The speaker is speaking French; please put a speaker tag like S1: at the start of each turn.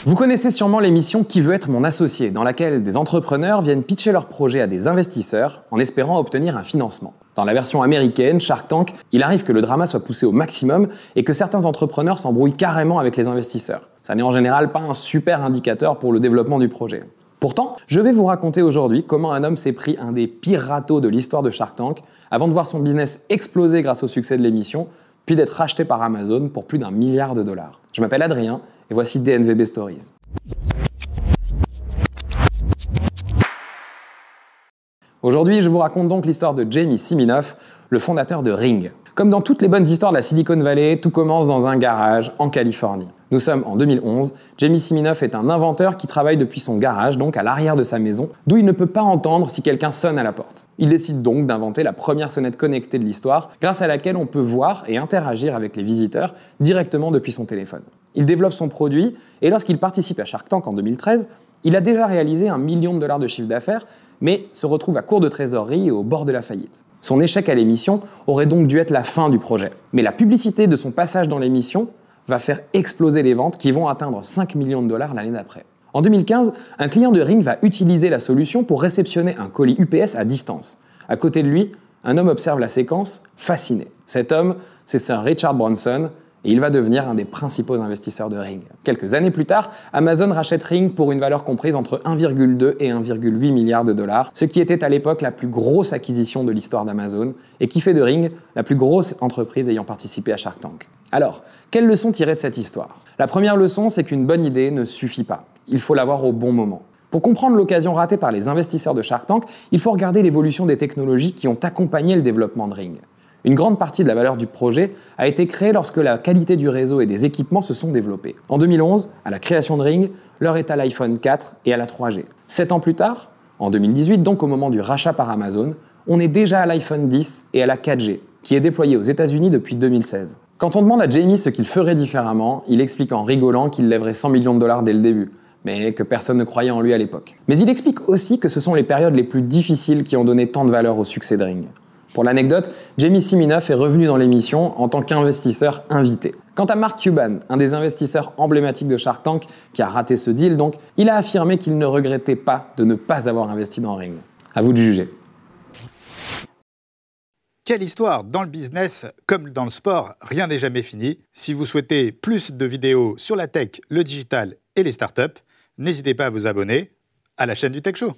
S1: Vous connaissez sûrement l'émission Qui veut être mon associé, dans laquelle des entrepreneurs viennent pitcher leur projet à des investisseurs en espérant obtenir un financement. Dans la version américaine, Shark Tank, il arrive que le drama soit poussé au maximum et que certains entrepreneurs s'embrouillent carrément avec les investisseurs. Ça n'est en général pas un super indicateur pour le développement du projet. Pourtant, je vais vous raconter aujourd'hui comment un homme s'est pris un des pires râteaux de l'histoire de Shark Tank avant de voir son business exploser grâce au succès de l'émission, puis d'être racheté par Amazon pour plus d'1 milliard $. Je m'appelle Adrien et voici DNVB Stories. Aujourd'hui, je vous raconte donc l'histoire de Jamie Siminoff, le fondateur de Ring. Comme dans toutes les bonnes histoires de la Silicon Valley, tout commence dans un garage en Californie. Nous sommes en 2011, Jamie Siminoff est un inventeur qui travaille depuis son garage, donc à l'arrière de sa maison, d'où il ne peut pas entendre si quelqu'un sonne à la porte. Il décide donc d'inventer la première sonnette connectée de l'histoire, grâce à laquelle on peut voir et interagir avec les visiteurs directement depuis son téléphone. Il développe son produit, et lorsqu'il participe à Shark Tank en 2013, il a déjà réalisé $1 million de chiffre d'affaires, mais se retrouve à court de trésorerie et au bord de la faillite. Son échec à l'émission aurait donc dû être la fin du projet. Mais la publicité de son passage dans l'émission va faire exploser les ventes qui vont atteindre $5 millions l'année d'après. En 2015, un client de Ring va utiliser la solution pour réceptionner un colis UPS à distance. À côté de lui, un homme observe la séquence, fasciné. Cet homme, c'est Sir Richard Branson, et il va devenir un des principaux investisseurs de Ring. Quelques années plus tard, Amazon rachète Ring pour une valeur comprise entre 1,2 et 1,8 milliard $, ce qui était à l'époque la plus grosse acquisition de l'histoire d'Amazon et qui fait de Ring la plus grosse entreprise ayant participé à Shark Tank. Alors, quelle leçon tirer de cette histoire? La première leçon, c'est qu'une bonne idée ne suffit pas. Il faut l'avoir au bon moment. Pour comprendre l'occasion ratée par les investisseurs de Shark Tank, il faut regarder l'évolution des technologies qui ont accompagné le développement de Ring. Une grande partie de la valeur du projet a été créée lorsque la qualité du réseau et des équipements se sont développés. En 2011, à la création de Ring, l'heure est à l'iPhone 4 et à la 3G. 7 ans plus tard, en 2018, donc au moment du rachat par Amazon, on est déjà à l'iPhone 10 et à la 4G, qui est déployée aux États-Unis depuis 2016. Quand on demande à Jamie ce qu'il ferait différemment, il explique en rigolant qu'il lèverait $100 millions dès le début, mais que personne ne croyait en lui à l'époque. Mais il explique aussi que ce sont les périodes les plus difficiles qui ont donné tant de valeur au succès de Ring. Pour l'anecdote, Jamie Siminoff est revenu dans l'émission en tant qu'investisseur invité. Quant à Mark Cuban, un des investisseurs emblématiques de Shark Tank, qui a raté ce deal donc, il a affirmé qu'il ne regrettait pas de ne pas avoir investi dans Ring. À vous de juger.
S2: Quelle histoire! Dans le business, comme dans le sport, rien n'est jamais fini. Si vous souhaitez plus de vidéos sur la tech, le digital et les startups, n'hésitez pas à vous abonner à la chaîne du Tech Show.